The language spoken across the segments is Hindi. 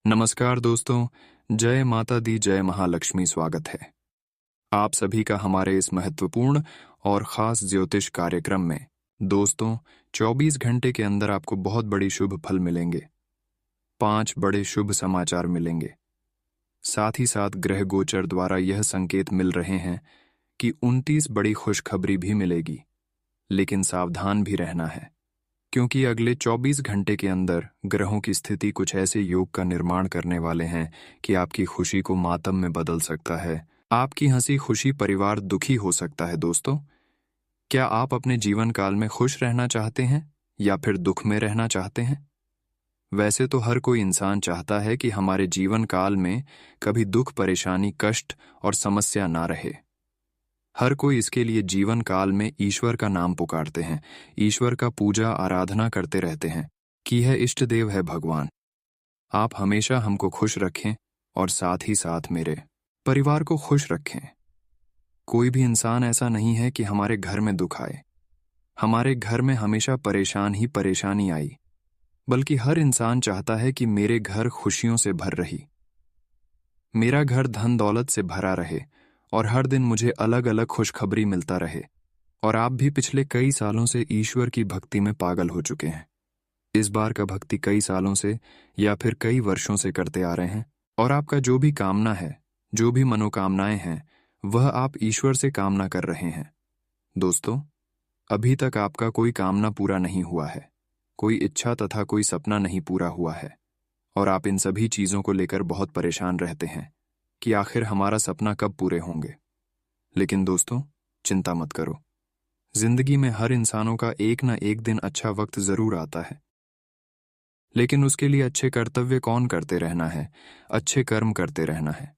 नमस्कार दोस्तों, जय माता दी जय महालक्ष्मी। स्वागत है आप सभी का हमारे इस महत्वपूर्ण और ख़ास ज्योतिष कार्यक्रम में। दोस्तों, 24 घंटे के अंदर आपको बहुत बड़ी शुभ फल मिलेंगे, 5 बड़े शुभ समाचार मिलेंगे। साथ ही साथ ग्रह गोचर द्वारा यह संकेत मिल रहे हैं कि 29 बड़ी खुशखबरी भी मिलेगी। लेकिन सावधान भी रहना है, क्योंकि अगले 24 घंटे के अंदर ग्रहों की स्थिति कुछ ऐसे योग का निर्माण करने वाले हैं कि आपकी खुशी को मातम में बदल सकता है। आपकी हंसी खुशी परिवार दुखी हो सकता है। दोस्तों, क्या आप अपने जीवन काल में खुश रहना चाहते हैं या फिर दुख में रहना चाहते हैं? वैसे तो हर कोई इंसान चाहता है कि हमारे जीवन काल में कभी दुख, परेशानी, कष्ट और समस्या ना रहे। हर कोई इसके लिए जीवन काल में ईश्वर का नाम पुकारते हैं, ईश्वर का पूजा आराधना करते रहते हैं कि यह इष्ट देव है भगवान। आप हमेशा हमको खुश रखें और साथ ही साथ मेरे परिवार को खुश रखें। कोई भी इंसान ऐसा नहीं है कि हमारे घर में दुख आए, हमारे घर में हमेशा परेशान ही परेशानी आई, बल्कि हर इंसान चाहता है कि मेरे घर खुशियों से भर रही, मेरा घर धन दौलत से भरा रहे और हर दिन मुझे अलग अलग खुशखबरी मिलता रहे। और आप भी पिछले कई सालों से ईश्वर की भक्ति में पागल हो चुके हैं। इस बार का भक्ति कई सालों से या फिर कई वर्षों से करते आ रहे हैं, और आपका जो भी कामना है, जो भी मनोकामनाएं हैं, वह आप ईश्वर से कामना कर रहे हैं। दोस्तों, अभी तक आपका कोई कामना पूरा नहीं हुआ है, कोई इच्छा तथा कोई सपना नहीं पूरा हुआ है, और आप इन सभी चीजों को लेकर बहुत परेशान रहते हैं कि आखिर हमारा सपना कब पूरे होंगे। लेकिन दोस्तों, चिंता मत करो। जिंदगी में हर इंसानों का एक ना एक दिन अच्छा वक्त जरूर आता है, लेकिन उसके लिए अच्छे कर्तव्य कौन करते रहना है, अच्छे कर्म करते रहना है।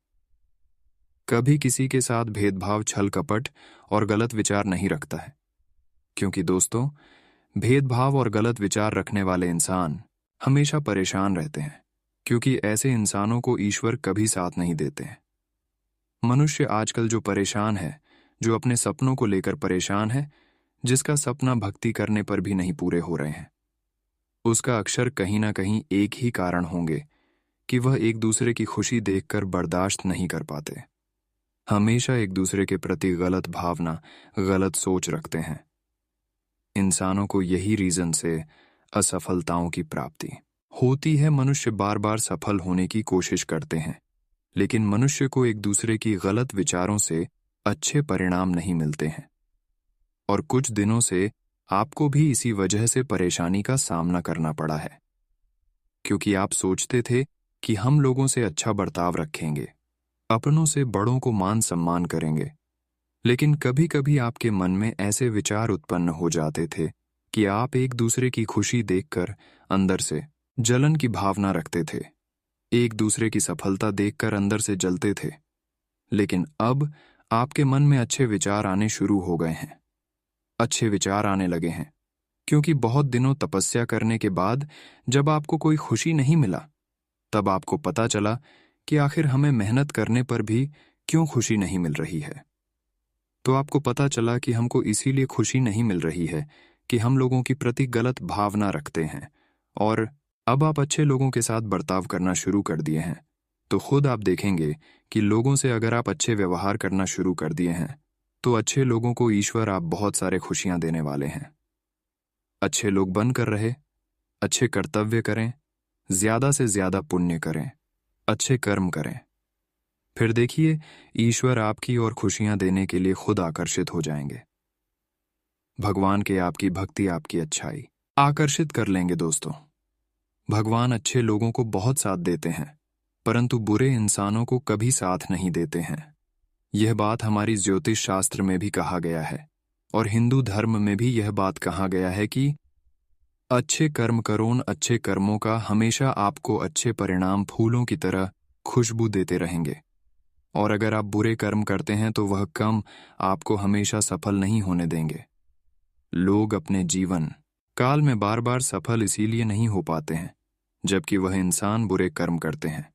कभी किसी के साथ भेदभाव, छल कपट और गलत विचार नहीं रखता है, क्योंकि दोस्तों, भेदभाव और गलत विचार रखने वाले इंसान हमेशा परेशान रहते हैं, क्योंकि ऐसे इंसानों को ईश्वर कभी साथ नहीं देते हैं। मनुष्य आजकल जो परेशान है, जो अपने सपनों को लेकर परेशान है, जिसका सपना भक्ति करने पर भी नहीं पूरे हो रहे हैं, उसका अक्सर कहीं ना कहीं एक ही कारण होंगे कि वह एक दूसरे की खुशी देखकर बर्दाश्त नहीं कर पाते, हमेशा एक दूसरे के प्रति गलत भावना, गलत सोच रखते हैं। इंसानों को यही रीजन से असफलताओं की प्राप्ति होती है। मनुष्य बार बार सफल होने की कोशिश करते हैं, लेकिन मनुष्य को एक दूसरे की गलत विचारों से अच्छे परिणाम नहीं मिलते हैं। और कुछ दिनों से आपको भी इसी वजह से परेशानी का सामना करना पड़ा है, क्योंकि आप सोचते थे कि हम लोगों से अच्छा बर्ताव रखेंगे, अपनों से बड़ों को मान सम्मान करेंगे, लेकिन कभी कभी आपके मन में ऐसे विचार उत्पन्न हो जाते थे कि आप एक दूसरे की खुशी देखकर अंदर से जलन की भावना रखते थे, एक दूसरे की सफलता देखकर अंदर से जलते थे। लेकिन अब आपके मन में अच्छे विचार आने शुरू हो गए हैं, अच्छे विचार आने लगे हैं, क्योंकि बहुत दिनों तपस्या करने के बाद जब आपको कोई खुशी नहीं मिला, तब आपको पता चला कि आखिर हमें मेहनत करने पर भी क्यों खुशी नहीं मिल रही है। तो आपको पता चला कि हमको इसीलिए खुशी नहीं मिल रही है कि हम लोगों की प्रति गलत भावना रखते हैं, और अब आप अच्छे लोगों के साथ बर्ताव करना शुरू कर दिए हैं। तो खुद आप देखेंगे कि लोगों से अगर आप अच्छे व्यवहार करना शुरू कर दिए हैं, तो अच्छे लोगों को ईश्वर आप बहुत सारे खुशियां देने वाले हैं। अच्छे लोग बनकर रहे, अच्छे कर्तव्य करें, ज्यादा से ज्यादा पुण्य करें, अच्छे कर्म करें, फिर देखिए ईश्वर आपकी ओर खुशियां देने के लिए खुद आकर्षित हो जाएंगे। भगवान के आपकी भक्ति, आपकी अच्छाई आकर्षित कर लेंगे। दोस्तों, भगवान अच्छे लोगों को बहुत साथ देते हैं, परंतु बुरे इंसानों को कभी साथ नहीं देते हैं। यह बात हमारी ज्योतिष शास्त्र में भी कहा गया है, और हिंदू धर्म में भी यह बात कहा गया है कि अच्छे कर्म करो, अच्छे कर्मों का हमेशा आपको अच्छे परिणाम फूलों की तरह खुशबू देते रहेंगे, और अगर आप बुरे कर्म करते हैं तो वह कम आपको हमेशा सफल नहीं होने देंगे। लोग अपने जीवन काल में बार बार सफल इसीलिए नहीं हो पाते हैं जबकि वह इंसान बुरे कर्म करते हैं।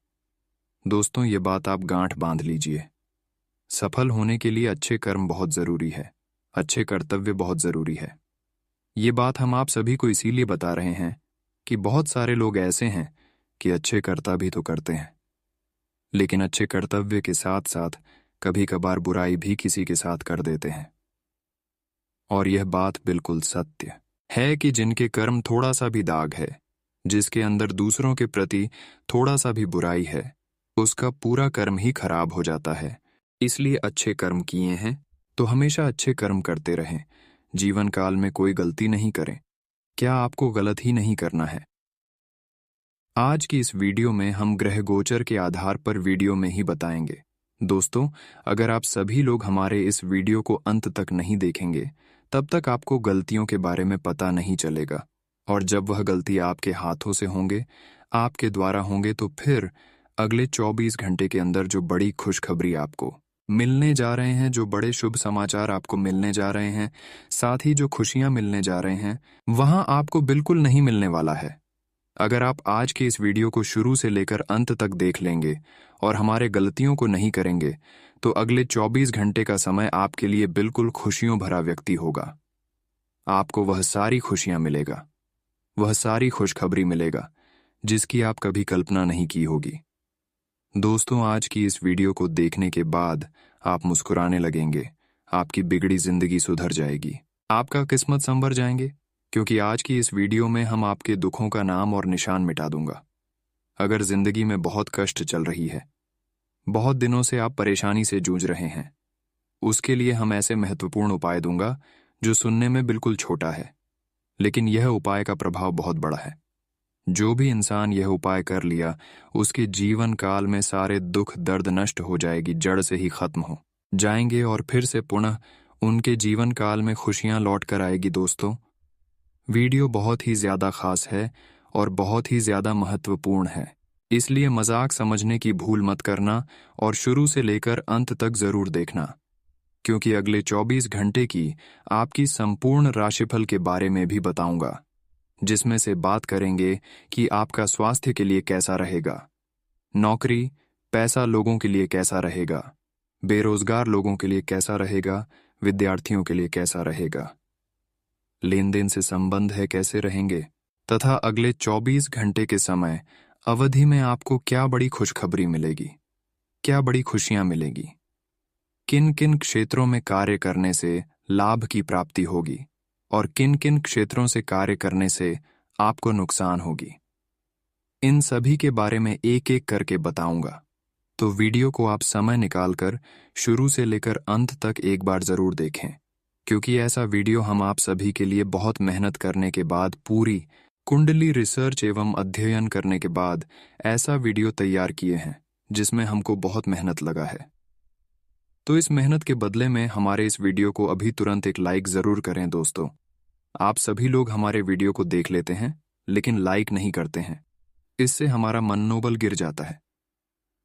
दोस्तों, ये बात आप गांठ बांध लीजिए। सफल होने के लिए अच्छे कर्म बहुत जरूरी है, अच्छे कर्तव्य बहुत जरूरी है। ये बात हम आप सभी को इसीलिए बता रहे हैं कि बहुत सारे लोग ऐसे हैं कि अच्छे कर्तव्य भी तो करते हैं, लेकिन अच्छे कर्तव्य के साथ साथ कभी कभार बुराई भी किसी के साथ कर देते हैं। और यह बात बिल्कुल सत्य है कि जिनके कर्म थोड़ा सा भी दाग है, जिसके अंदर दूसरों के प्रति थोड़ा सा भी बुराई है, उसका पूरा कर्म ही खराब हो जाता है। इसलिए अच्छे कर्म किए हैं तो हमेशा अच्छे कर्म करते रहें, जीवन काल में कोई गलती नहीं करें। क्या आपको गलत ही नहीं करना है? आज की इस वीडियो में हम ग्रह गोचर के आधार पर वीडियो में ही बताएंगे। दोस्तों, अगर आप सभी लोग हमारे इस वीडियो को अंत तक नहीं देखेंगे, तब तक आपको गलतियों के बारे में पता नहीं चलेगा, और जब वह गलती आपके हाथों से होंगे, आपके द्वारा होंगे, तो फिर अगले 24 घंटे के अंदर जो बड़ी खुशखबरी आपको मिलने जा रहे हैं, जो बड़े शुभ समाचार आपको मिलने जा रहे हैं, साथ ही जो खुशियां मिलने जा रहे हैं, वहां आपको बिल्कुल नहीं मिलने वाला है। अगर आप आज के इस वीडियो को शुरू से लेकर अंत तक देख लेंगे और हमारे गलतियों को नहीं करेंगे, तो अगले 24 घंटे का समय आपके लिए बिल्कुल खुशियों भरा व्यक्ति होगा। आपको वह सारी खुशियां मिलेगा, वह सारी खुशखबरी मिलेगा जिसकी आप कभी कल्पना नहीं की होगी। दोस्तों, आज की इस वीडियो को देखने के बाद आप मुस्कुराने लगेंगे, आपकी बिगड़ी जिंदगी सुधर जाएगी, आपका किस्मत संवर जाएंगे, क्योंकि आज की इस वीडियो में हम आपके दुखों का नाम और निशान मिटा दूंगा। अगर जिंदगी में बहुत कष्ट चल रही है, बहुत दिनों से आप परेशानी से जूझ रहे हैं, उसके लिए हम ऐसे महत्वपूर्ण उपाय दूंगा जो सुनने में बिल्कुल छोटा है, लेकिन यह उपाय का प्रभाव बहुत बड़ा है। जो भी इंसान यह उपाय कर लिया, उसके जीवन काल में सारे दुख दर्द नष्ट हो जाएगी, जड़ से ही खत्म हो जाएंगे, और फिर से पुनः उनके जीवन काल में खुशियां लौट कर आएगी। दोस्तों, वीडियो बहुत ही ज्यादा खास है और बहुत ही ज्यादा महत्वपूर्ण है, इसलिए मजाक समझने की भूल मत करना और शुरू से लेकर अंत तक जरूर देखना, क्योंकि अगले 24 घंटे की आपकी संपूर्ण राशिफल के बारे में भी बताऊंगा, जिसमें से बात करेंगे कि आपका स्वास्थ्य के लिए कैसा रहेगा, नौकरी पैसा लोगों के लिए कैसा रहेगा, बेरोजगार लोगों के लिए कैसा रहेगा, विद्यार्थियों के लिए कैसा रहेगा, लेन देन से संबंध है कैसे रहेंगे, तथा अगले 24 घंटे के समय अवधि में आपको क्या बड़ी खुशखबरी मिलेगी, क्या बड़ी खुशियां मिलेगी, किन किन क्षेत्रों में कार्य करने से लाभ की प्राप्ति होगी और किन किन क्षेत्रों से कार्य करने से आपको नुकसान होगी। इन सभी के बारे में एक एक करके बताऊंगा, तो वीडियो को आप समय निकालकर शुरू से लेकर अंत तक एक बार जरूर देखें, क्योंकि ऐसा वीडियो हम आप सभी के लिए बहुत मेहनत करने के बाद, पूरी कुंडली रिसर्च एवं अध्ययन करने के बाद ऐसा वीडियो तैयार किए हैं, जिसमें हमको बहुत मेहनत लगा है। तो इस मेहनत के बदले में हमारे इस वीडियो को अभी तुरंत एक लाइक जरूर करें। दोस्तों, आप सभी लोग हमारे वीडियो को देख लेते हैं लेकिन लाइक नहीं करते हैं, इससे हमारा मनोबल गिर जाता है।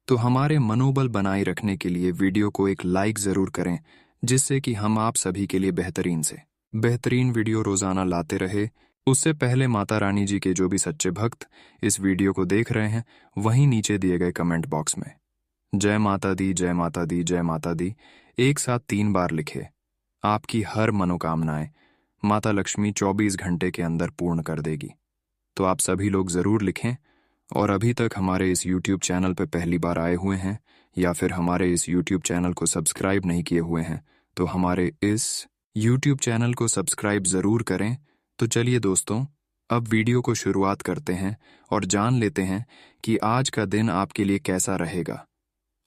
तो हमारे मनोबल बनाए रखने के लिए वीडियो को एक लाइक जरूर करें, जिससे कि हम आप सभी के लिए बेहतरीन से बेहतरीन वीडियो रोजाना लाते रहे। उससे पहले माता रानी जी के जो भी सच्चे भक्त इस वीडियो को देख रहे हैं, वहीं नीचे दिए गए कमेंट बॉक्स में जय माता दी, जय माता दी, जय माता दी एक साथ 3 बार लिखे। आपकी हर मनोकामनाएं माता लक्ष्मी 24 घंटे के अंदर पूर्ण कर देगी। तो आप सभी लोग जरूर लिखें, और अभी तक हमारे इस YouTube चैनल पर पहली बार आए हुए हैं या फिर हमारे इस YouTube चैनल को सब्सक्राइब नहीं किए हुए हैं, तो हमारे इस YouTube चैनल को सब्सक्राइब जरूर करें। तो चलिए दोस्तों, अब वीडियो को शुरुआत करते हैं और जान लेते हैं कि आज का दिन आपके लिए कैसा रहेगा।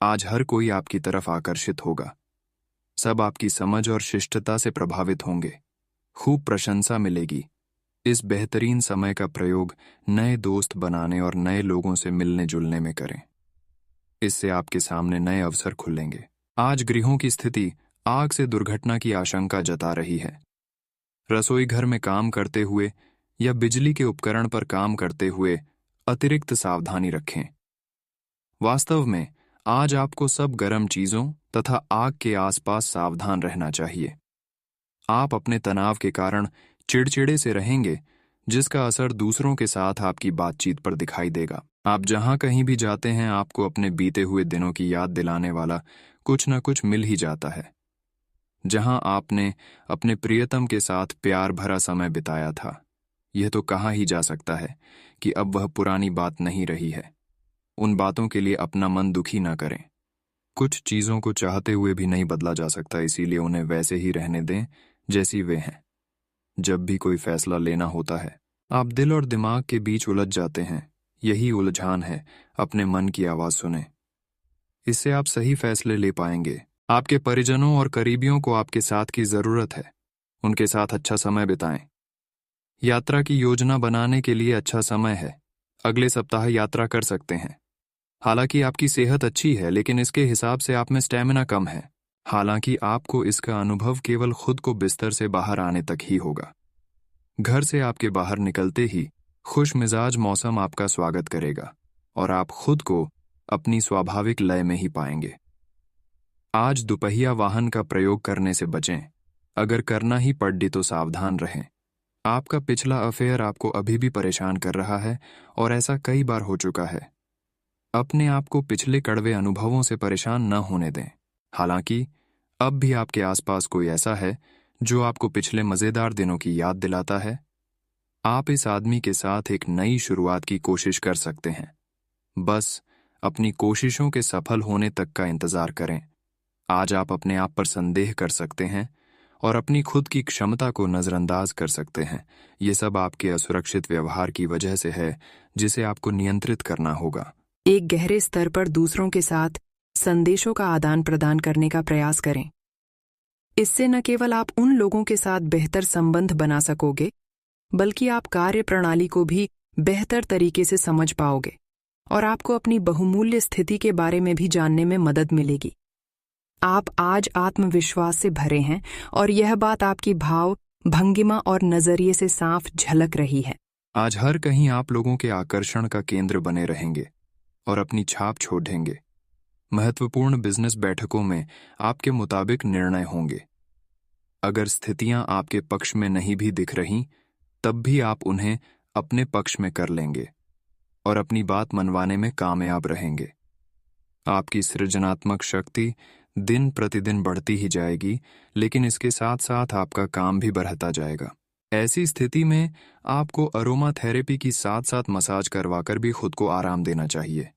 आज हर कोई आपकी तरफ आकर्षित होगा, सब आपकी समझ और शिष्टता से प्रभावित होंगे, खूब प्रशंसा मिलेगी। इस बेहतरीन समय का प्रयोग नए दोस्त बनाने और नए लोगों से मिलने जुलने में करें, इससे आपके सामने नए अवसर खुलेंगे। आज गृहों की स्थिति आग से दुर्घटना की आशंका जता रही है। रसोई घर में काम करते हुए या बिजली के उपकरण पर काम करते हुए अतिरिक्त सावधानी रखें। वास्तव में आज आपको सब गर्म चीजों तथा आग के आसपास सावधान रहना चाहिए। आप अपने तनाव के कारण चिड़चिड़े से रहेंगे, जिसका असर दूसरों के साथ आपकी बातचीत पर दिखाई देगा। आप जहां कहीं भी जाते हैं, आपको अपने बीते हुए दिनों की याद दिलाने वाला कुछ न कुछ मिल ही जाता है। जहां आपने अपने प्रियतम के साथ प्यार भरा समय बिताया था, यह तो कहा ही जा सकता है कि अब वह पुरानी बात नहीं रही है। उन बातों के लिए अपना मन दुखी ना करें। कुछ चीज़ों को चाहते हुए भी नहीं बदला जा सकता, इसीलिए उन्हें वैसे ही रहने दें जैसी वे हैं। जब भी कोई फैसला लेना होता है, आप दिल और दिमाग के बीच उलझ जाते हैं। यही उलझान है, अपने मन की आवाज़ सुनें। इससे आप सही फैसले ले पाएंगे। आपके परिजनों और करीबियों को आपके साथ की ज़रूरत है। उनके साथ अच्छा समय बिताएं। यात्रा की योजना बनाने के लिए अच्छा समय है। अगले सप्ताह यात्रा कर सकते हैं। हालांकि आपकी सेहत अच्छी है, लेकिन इसके हिसाब से आप में स्टैमिना कम है। हालांकि आपको इसका अनुभव केवल खुद को बिस्तर से बाहर आने तक ही होगा। घर से आपके बाहर निकलते ही खुश मिजाज मौसम आपका स्वागत करेगा और आप खुद को अपनी स्वाभाविक लय में ही पाएंगे। आज दुपहिया वाहन का प्रयोग करने से बचें। अगर करना ही पड़े तो सावधान रहें। आपका पिछला अफेयर आपको अभी भी परेशान कर रहा है और ऐसा कई बार हो चुका है। अपने आप को पिछले कड़वे अनुभवों से परेशान न होने दें। हालांकि अब भी आपके आसपास कोई ऐसा है जो आपको पिछले मज़ेदार दिनों की याद दिलाता है। आप इस आदमी के साथ एक नई शुरुआत की कोशिश कर सकते हैं। बस अपनी कोशिशों के सफल होने तक का इंतजार करें। आज आप अपने आप पर संदेह कर सकते हैं और अपनी खुद की क्षमता को नज़रअंदाज कर सकते हैं। ये सब आपके असुरक्षित व्यवहार की वजह से है, जिसे आपको नियंत्रित करना होगा। एक गहरे स्तर पर दूसरों के साथ संदेशों का आदान प्रदान करने का प्रयास करें। इससे न केवल आप उन लोगों के साथ बेहतर संबंध बना सकोगे, बल्कि आप कार्य प्रणाली को भी बेहतर तरीके से समझ पाओगे और आपको अपनी बहुमूल्य स्थिति के बारे में भी जानने में मदद मिलेगी। आप आज आत्मविश्वास से भरे हैं और यह बात आपकी भाव, भंगिमा और नजरिए से साफ झलक रही है। आज हर कहीं आप लोगों के आकर्षण का केंद्र बने रहेंगे और अपनी छाप छोड़ेंगे। महत्वपूर्ण बिजनेस बैठकों में आपके मुताबिक निर्णय होंगे। अगर स्थितियां आपके पक्ष में नहीं भी दिख रही, तब भी आप उन्हें अपने पक्ष में कर लेंगे और अपनी बात मनवाने में कामयाब रहेंगे। आपकी सृजनात्मक शक्ति दिन प्रतिदिन बढ़ती ही जाएगी, लेकिन इसके साथ साथ आपका काम भी बढ़ता जाएगा। ऐसी स्थिति में आपको अरोमा थेरेपी की साथ साथ मसाज करवाकर भी खुद को आराम देना चाहिए।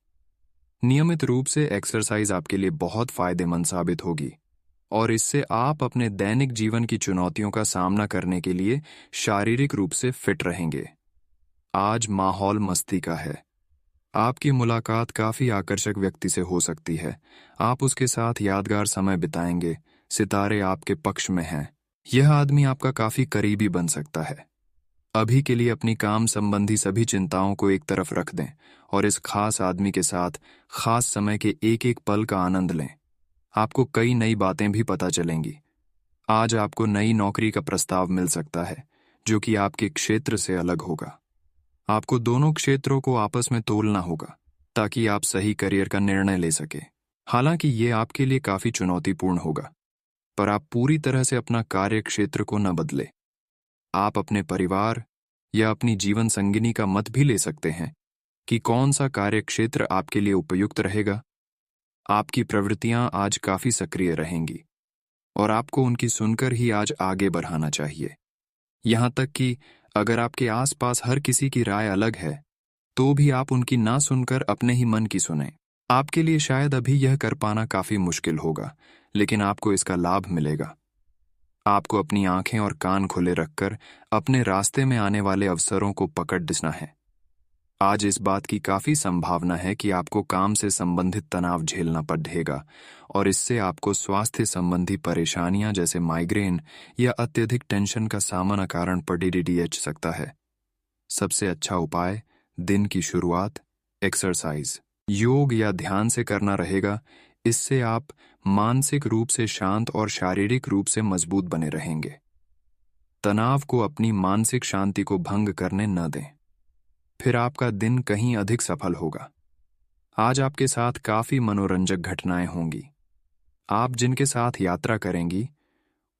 नियमित रूप से एक्सरसाइज आपके लिए बहुत फायदेमंद साबित होगी और इससे आप अपने दैनिक जीवन की चुनौतियों का सामना करने के लिए शारीरिक रूप से फिट रहेंगे। आज माहौल मस्ती का है। आपकी मुलाकात काफी आकर्षक व्यक्ति से हो सकती है। आप उसके साथ यादगार समय बिताएंगे। सितारे आपके पक्ष में हैं। यह आदमी आपका काफी करीबी बन सकता है। अभी के लिए अपनी काम संबंधी सभी चिंताओं को एक तरफ रख दें और इस खास आदमी के साथ खास समय के एक एक पल का आनंद लें। आपको कई नई बातें भी पता चलेंगी। आज आपको नई नौकरी का प्रस्ताव मिल सकता है, जो कि आपके क्षेत्र से अलग होगा। आपको दोनों क्षेत्रों को आपस में तोलना होगा ताकि आप सही करियर का निर्णय ले सके। हालांकि ये आपके लिए काफी चुनौतीपूर्ण होगा, पर आप पूरी तरह से अपना कार्य क्षेत्र को न बदले। आप अपने परिवार या अपनी जीवन संगिनी का मत भी ले सकते हैं कि कौन सा कार्य क्षेत्र आपके लिए उपयुक्त रहेगा। आपकी प्रवृत्तियां आज काफी सक्रिय रहेंगी और आपको उनकी सुनकर ही आज आगे बढ़ाना चाहिए। यहां तक कि अगर आपके आसपास हर किसी की राय अलग है, तो भी आप उनकी ना सुनकर अपने ही मन की सुनें। आपके लिए शायद अभी यह कर पाना काफी मुश्किल होगा, लेकिन आपको इसका लाभ मिलेगा। आपको अपनी आंखें और कान खुले रखकर अपने रास्ते में आने वाले अवसरों को पकड़ना है। आज इस बात की काफी संभावना है कि आपको काम से संबंधित तनाव झेलना पड़ेगा और इससे आपको स्वास्थ्य संबंधी परेशानियां जैसे माइग्रेन या अत्यधिक टेंशन का सामना कारण पड़ सकता है। सबसे अच्छा उपाय दिन की शुरुआत एक्सरसाइज, योग या ध्यान से करना रहेगा। इससे आप मानसिक रूप से शांत और शारीरिक रूप से मजबूत बने रहेंगे। तनाव को अपनी मानसिक शांति को भंग करने न दें, फिर आपका दिन कहीं अधिक सफल होगा। आज आपके साथ काफी मनोरंजक घटनाएं होंगी। आप जिनके साथ यात्रा करेंगी,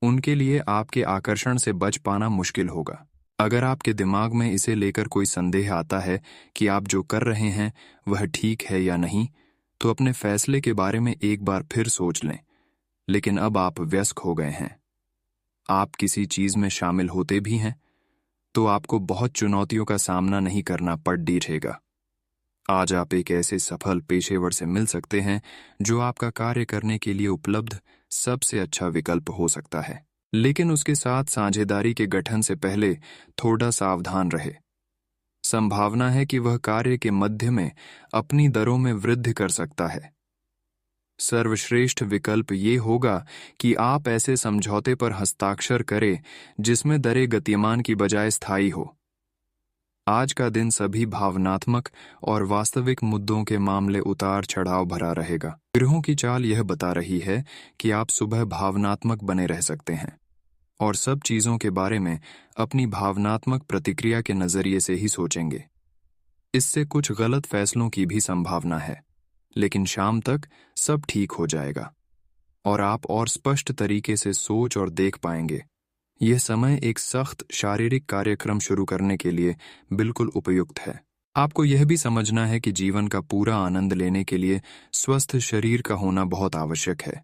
उनके लिए आपके आकर्षण से बच पाना मुश्किल होगा। अगर आपके दिमाग में इसे लेकर कोई संदेह आता है कि आप जो कर रहे हैं वह ठीक है या नहीं, तो अपने फैसले के बारे में एक बार फिर सोच लें। लेकिन अब आप व्यस्त हो गए हैं। आप किसी चीज में शामिल होते भी हैं, तो आपको बहुत चुनौतियों का सामना नहीं करना पड़ रहेगा। आज आप एक ऐसे सफल पेशेवर से मिल सकते हैं जो आपका कार्य करने के लिए उपलब्ध सबसे अच्छा विकल्प हो सकता है, लेकिन उसके साथ साझेदारी के गठन से पहले थोड़ा सावधान रहे। संभावना है कि वह कार्य के मध्य में अपनी दरों में वृद्धि कर सकता है। सर्वश्रेष्ठ विकल्प ये होगा कि आप ऐसे समझौते पर हस्ताक्षर करें जिसमें दरें गतिमान की बजाय स्थायी हो। आज का दिन सभी भावनात्मक और वास्तविक मुद्दों के मामले उतार चढ़ाव भरा रहेगा। ग्रहों की चाल यह बता रही है कि आप सुबह भावनात्मक बने रह सकते हैं और सब चीजों के बारे में अपनी भावनात्मक प्रतिक्रिया के नजरिए से ही सोचेंगे। इससे कुछ गलत फैसलों की भी संभावना है, लेकिन शाम तक सब ठीक हो जाएगा और आप और स्पष्ट तरीके से सोच और देख पाएंगे। यह समय एक सख्त शारीरिक कार्यक्रम शुरू करने के लिए बिल्कुल उपयुक्त है। आपको यह भी समझना है कि जीवन का पूरा आनंद लेने के लिए स्वस्थ शरीर का होना बहुत आवश्यक है।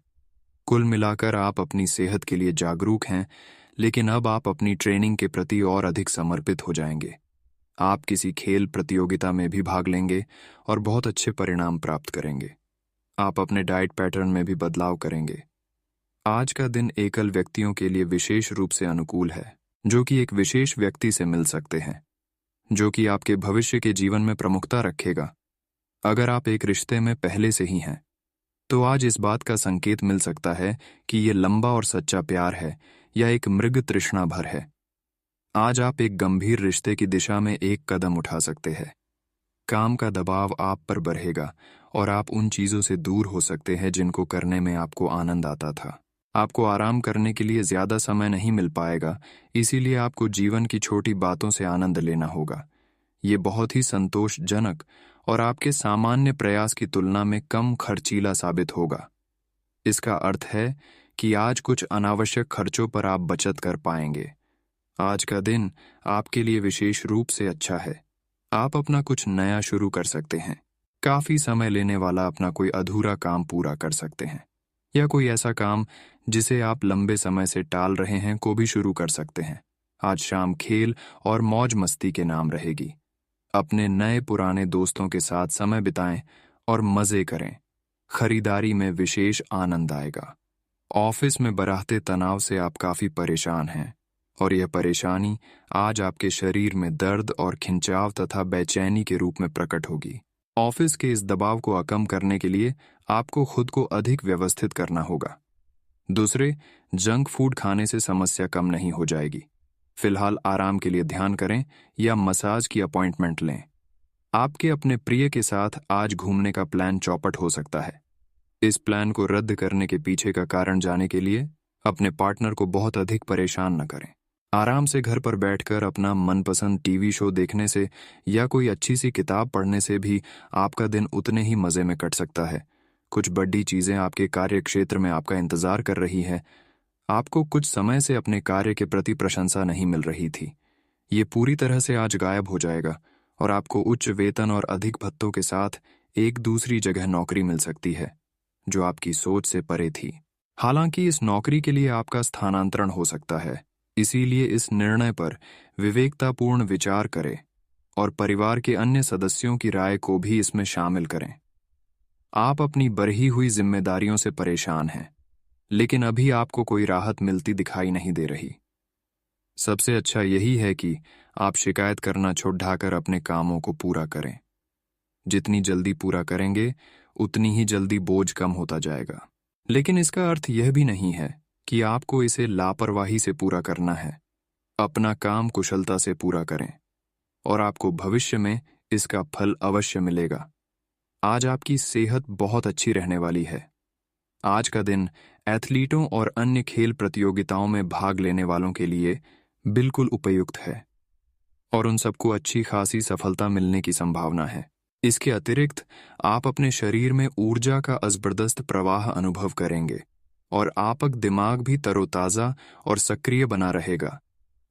कुल मिलाकर आप अपनी सेहत के लिए जागरूक हैं, लेकिन अब आप अपनी ट्रेनिंग के प्रति और अधिक समर्पित हो जाएंगे। आप किसी खेल प्रतियोगिता में भी भाग लेंगे और बहुत अच्छे परिणाम प्राप्त करेंगे। आप अपने डाइट पैटर्न में भी बदलाव करेंगे। आज का दिन एकल व्यक्तियों के लिए विशेष रूप से अनुकूल है, जो कि एक विशेष व्यक्ति से मिल सकते हैं, जो कि आपके भविष्य के जीवन में प्रमुखता रखेगा। अगर आप एक रिश्ते में पहले से ही हैं, तो आज इस बात का संकेत मिल सकता है कि ये लंबा और सच्चा प्यार है या एक मृग तृष्णा भर है। आज आप एक गंभीर रिश्ते की दिशा में एक कदम उठा सकते हैं। काम का दबाव आप पर बढ़ेगा और आप उन चीजों से दूर हो सकते हैं जिनको करने में आपको आनंद आता था। आपको आराम करने के लिए ज्यादा समय नहीं मिल पाएगा, इसीलिए आपको जीवन की छोटी बातों से आनंद लेना होगा। ये बहुत ही संतोषजनक और आपके सामान्य प्रयास की तुलना में कम खर्चीला साबित होगा। इसका अर्थ है कि आज कुछ अनावश्यक खर्चों पर आप बचत कर पाएंगे। आज का दिन आपके लिए विशेष रूप से अच्छा है। आप अपना कुछ नया शुरू कर सकते हैं। काफी समय लेने वाला अपना कोई अधूरा काम पूरा कर सकते हैं, या कोई ऐसा काम जिसे आप लंबे समय से टाल रहे हैं को भी शुरू कर सकते हैं। आज शाम खेल और मौज मस्ती के नाम रहेगी। अपने नए पुराने दोस्तों के साथ समय बिताएं और मजे करें। खरीदारी में विशेष आनंद आएगा। ऑफिस में बढ़ते तनाव से आप काफी परेशान हैं और यह परेशानी आज आपके शरीर में दर्द और खिंचाव तथा बेचैनी के रूप में प्रकट होगी। ऑफिस के इस दबाव को कम करने के लिए आपको खुद को अधिक व्यवस्थित करना होगा। दूसरे, जंक फूड खाने से समस्या कम नहीं हो जाएगी। फिलहाल आराम के लिए ध्यान करें या मसाज की अपॉइंटमेंट लें। आपके अपने प्रिय के साथ आज घूमने का प्लान चौपट हो सकता है। इस प्लान को रद्द करने के पीछे का कारण जानने के लिए अपने पार्टनर को बहुत अधिक परेशान न करें। आराम से घर पर बैठकर अपना मनपसंद टीवी शो देखने से या कोई अच्छी सी किताब पढ़ने से भी आपका दिन उतने ही मजे में कट सकता है। कुछ बड़ी चीजें आपके कार्य क्षेत्र में आपका इंतजार कर रही है। आपको कुछ समय से अपने कार्य के प्रति प्रशंसा नहीं मिल रही थी। ये पूरी तरह से आज गायब हो जाएगा और आपको उच्च वेतन और अधिक भत्तों के साथ एक दूसरी जगह नौकरी मिल सकती है जो आपकी सोच से परे थी। हालांकि इस नौकरी के लिए आपका स्थानांतरण हो सकता है, इसीलिए इस निर्णय पर विवेकतापूर्ण विचार करें और परिवार के अन्य सदस्यों की राय को भी इसमें शामिल करें। आप अपनी बढ़ी हुई जिम्मेदारियों से परेशान हैं, लेकिन अभी आपको कोई राहत मिलती दिखाई नहीं दे रही। सबसे अच्छा यही है कि आप शिकायत करना छोड़ अपने कामों को पूरा करें। जितनी जल्दी पूरा करेंगे, उतनी ही जल्दी बोझ कम होता जाएगा। लेकिन इसका अर्थ यह भी नहीं है कि आपको इसे लापरवाही से पूरा करना है। अपना काम कुशलता से पूरा करें और आपको भविष्य में इसका फल अवश्य मिलेगा। आज आपकी सेहत बहुत अच्छी रहने वाली है। आज का दिन एथलीटों और अन्य खेल प्रतियोगिताओं में भाग लेने वालों के लिए बिल्कुल उपयुक्त है और उन सबको अच्छी खासी सफलता मिलने की संभावना है। इसके अतिरिक्त आप अपने शरीर में ऊर्जा का जबरदस्त प्रवाह अनुभव करेंगे और आपका दिमाग भी तरोताजा और सक्रिय बना रहेगा।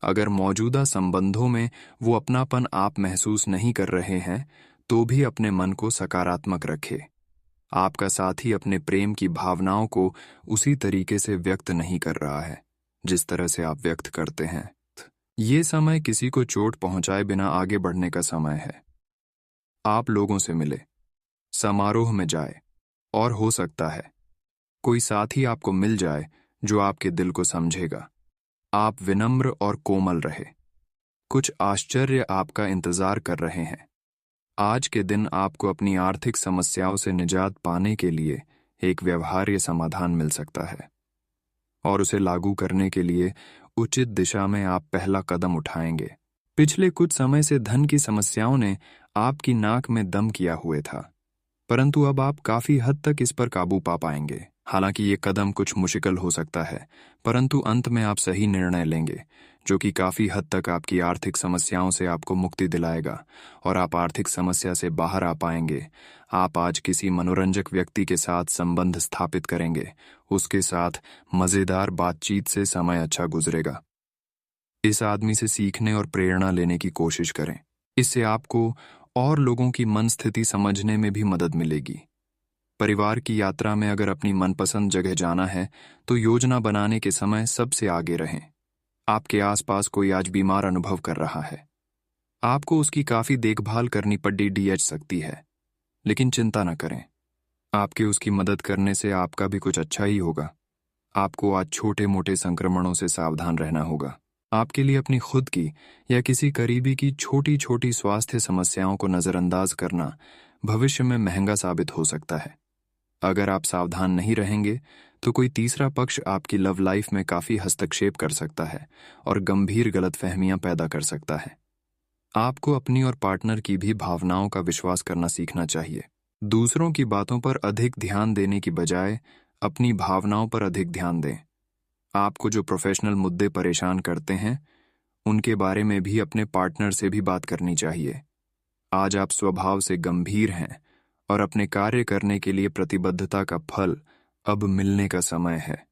अगर मौजूदा संबंधों में वो अपनापन आप महसूस नहीं कर रहे हैं, तो भी अपने मन को सकारात्मक रखें। आपका साथी अपने प्रेम की भावनाओं को उसी तरीके से व्यक्त नहीं कर रहा है जिस तरह से आप व्यक्त करते हैं। ये समय किसी को चोट पहुंचाए बिना आगे बढ़ने का समय है। आप लोगों से मिले, समारोह में जाए, और हो सकता है कोई साथी आपको मिल जाए जो आपके दिल को समझेगा। आप विनम्र और कोमल रहे। कुछ आश्चर्य आपका इंतजार कर रहे हैं। आज के दिन आपको अपनी आर्थिक समस्याओं से निजात पाने के लिए एक व्यवहार्य समाधान मिल सकता है, और उसे लागू करने के लिए उचित दिशा में आप पहला कदम उठाएंगे। पिछले कुछ समय से धन की समस्याओं ने आपकी नाक में दम किया हुए था, परंतु अब आप काफी हद तक इस पर काबू पा पाएंगे। हालांकि ये कदम कुछ मुश्किल हो सकता है, परंतु अंत में आप सही निर्णय लेंगे, जो कि काफी हद तक आपकी आर्थिक समस्याओं से आपको मुक्ति दिलाएगा और आप आर्थिक समस्या से बाहर आ पाएंगे। आप आज किसी मनोरंजक व्यक्ति के साथ संबंध स्थापित करेंगे। उसके साथ मजेदार बातचीत से समय अच्छा गुजरेगा। इस आदमी से सीखने और प्रेरणा लेने की कोशिश करें। इससे आपको और लोगों की मन स्थिति समझने में भी मदद मिलेगी। परिवार की यात्रा में अगर अपनी मनपसंद जगह जाना है तो योजना बनाने के समय सबसे आगे रहें। आपके आसपास कोई आज बीमार अनुभव कर रहा है। आपको उसकी काफी देखभाल करनी पड़ सकती है, लेकिन चिंता न करें। आपके उसकी मदद करने से आपका भी कुछ अच्छा ही होगा। आपको आज छोटे मोटे संक्रमणों से सावधान रहना होगा। आपके लिए अपनी खुद की या किसी करीबी की छोटी छोटी स्वास्थ्य समस्याओं को नजरअंदाज करना भविष्य में महंगा साबित हो सकता है। अगर आप सावधान नहीं रहेंगे तो कोई तीसरा पक्ष आपकी लव लाइफ में काफी हस्तक्षेप कर सकता है और गंभीर गलतफहमियां पैदा कर सकता है। आपको अपनी और पार्टनर की भी भावनाओं का विश्वास करना सीखना चाहिए। दूसरों की बातों पर अधिक ध्यान देने की बजाय अपनी भावनाओं पर अधिक ध्यान दें। आपको जो प्रोफेशनल मुद्दे परेशान करते हैं, उनके बारे में भी अपने पार्टनर से भी बात करनी चाहिए। आज आप स्वभाव से गंभीर हैं और अपने कार्य करने के लिए प्रतिबद्धता का फल अब मिलने का समय है।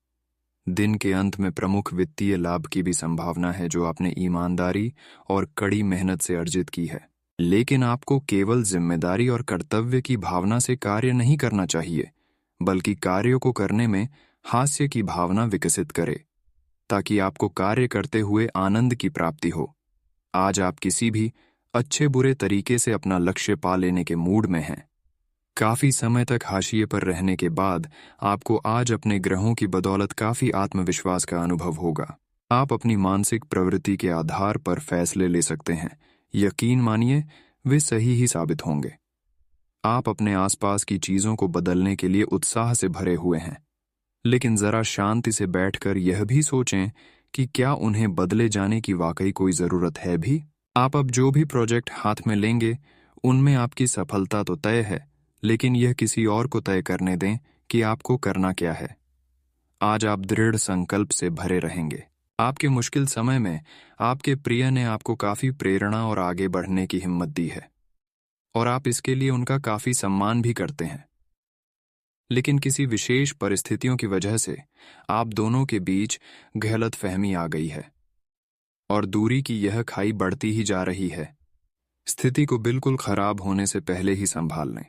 दिन के अंत में प्रमुख वित्तीय लाभ की भी संभावना है जो आपने ईमानदारी और कड़ी मेहनत से अर्जित की है। लेकिन आपको केवल जिम्मेदारी और कर्तव्य की भावना से कार्य नहीं करना चाहिए, बल्कि कार्यों को करने में हास्य की भावना विकसित करे, ताकि आपको कार्य करते हुए आनंद की प्राप्ति हो। आज आप किसी भी अच्छे बुरे तरीके से अपना लक्ष्य पा लेने के मूड में हैं। काफी समय तक हाशिए पर रहने के बाद आपको आज अपने ग्रहों की बदौलत काफी आत्मविश्वास का अनुभव होगा। आप अपनी मानसिक प्रवृत्ति के आधार पर फैसले ले सकते हैं। यकीन मानिए, वे सही ही साबित होंगे। आप अपने आसपास की चीजों को बदलने के लिए उत्साह से भरे हुए हैं, लेकिन जरा शांति से बैठकर यह भी सोचें कि क्या उन्हें बदले जाने की वाकई कोई जरूरत है भी। आप अब जो भी प्रोजेक्ट हाथ में लेंगे, उनमें आपकी सफलता तो तय है, लेकिन यह किसी और को तय करने दें कि आपको करना क्या है। आज आप दृढ़ संकल्प से भरे रहेंगे। आपके मुश्किल समय में आपके प्रिय ने आपको काफी प्रेरणा और आगे बढ़ने की हिम्मत दी है, और आप इसके लिए उनका काफी सम्मान भी करते हैं। लेकिन किसी विशेष परिस्थितियों की वजह से आप दोनों के बीच गलतफहमी आ गई है और दूरी की यह खाई बढ़ती ही जा रही है। स्थिति को बिल्कुल खराब होने से पहले ही संभाल लें।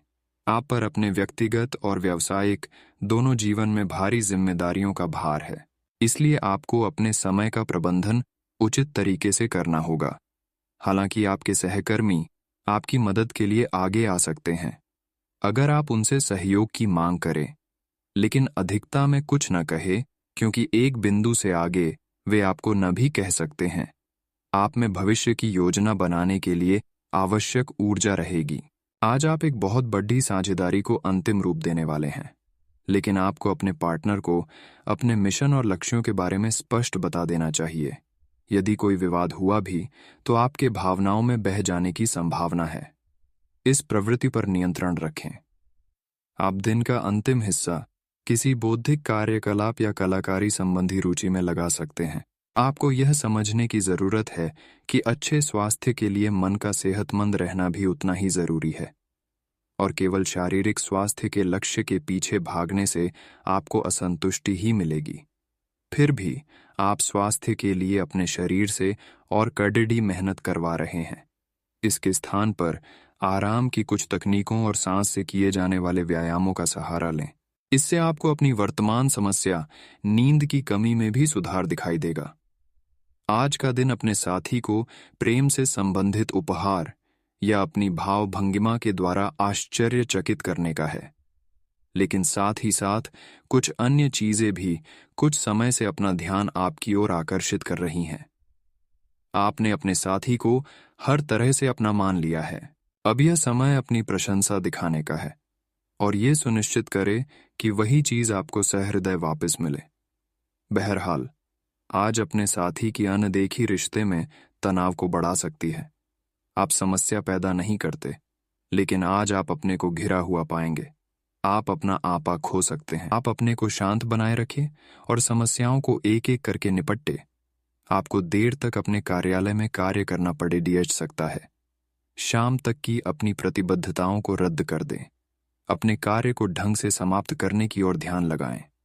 आप पर अपने व्यक्तिगत और व्यावसायिक दोनों जीवन में भारी जिम्मेदारियों का भार है, इसलिए आपको अपने समय का प्रबंधन उचित तरीके से करना होगा। हालांकि आपके सहकर्मी आपकी मदद के लिए आगे आ सकते हैं अगर आप उनसे सहयोग की मांग करें, लेकिन अधिकता में कुछ न कहे, क्योंकि एक बिंदु से आगे वे आपको न भी कह सकते हैं। आप में भविष्य की योजना बनाने के लिए आवश्यक ऊर्जा रहेगी। आज आप एक बहुत बड़ी साझेदारी को अंतिम रूप देने वाले हैं, लेकिन आपको अपने पार्टनर को अपने मिशन और लक्ष्यों के बारे में स्पष्ट बता देना चाहिए। यदि कोई विवाद हुआ भी तो आपके भावनाओं में बह जाने की संभावना है। इस प्रवृत्ति पर नियंत्रण रखें। आप दिन का अंतिम हिस्सा किसी बौद्धिक कार्यकलाप या कलाकारी संबंधी रुचि में लगा सकते हैं। आपको यह समझने की जरूरत है कि अच्छे स्वास्थ्य के लिए मन का सेहतमंद रहना भी उतना ही जरूरी है, और केवल शारीरिक स्वास्थ्य के लक्ष्य के पीछे भागने से आपको असंतुष्टि ही मिलेगी। फिर भी आप स्वास्थ्य के लिए अपने शरीर से और कड़ी मेहनत करवा रहे हैं। इसके स्थान पर आराम की कुछ तकनीकों और सांस से किए जाने वाले व्यायामों का सहारा लें। इससे आपको अपनी वर्तमान समस्या नींद की कमी में भी सुधार दिखाई देगा। आज का दिन अपने साथी को प्रेम से संबंधित उपहार या अपनी भाव भंगिमा के द्वारा आश्चर्यचकित करने का है। लेकिन साथ ही साथ कुछ अन्य चीजें भी कुछ समय से अपना ध्यान आपकी ओर आकर्षित कर रही हैं। आपने अपने साथी को हर तरह से अपना मान लिया है। अब यह समय अपनी प्रशंसा दिखाने का है और ये सुनिश्चित करे कि वही चीज आपको सहृदय वापस मिले। बहरहाल, आज अपने साथी की अनदेखी रिश्ते में तनाव को बढ़ा सकती है। आप समस्या पैदा नहीं करते, लेकिन आज आप अपने को घिरा हुआ पाएंगे। आप अपना आपा खो सकते हैं। आप अपने को शांत बनाए रखें और समस्याओं को एक एक करके निपटे। आपको देर तक अपने कार्यालय में कार्य करना पड़ सकता है। शाम तक की अपनी प्रतिबद्धताओं को रद्द कर दें। अपने कार्य को ढंग से समाप्त करने की ओर ध्यान लगाएं।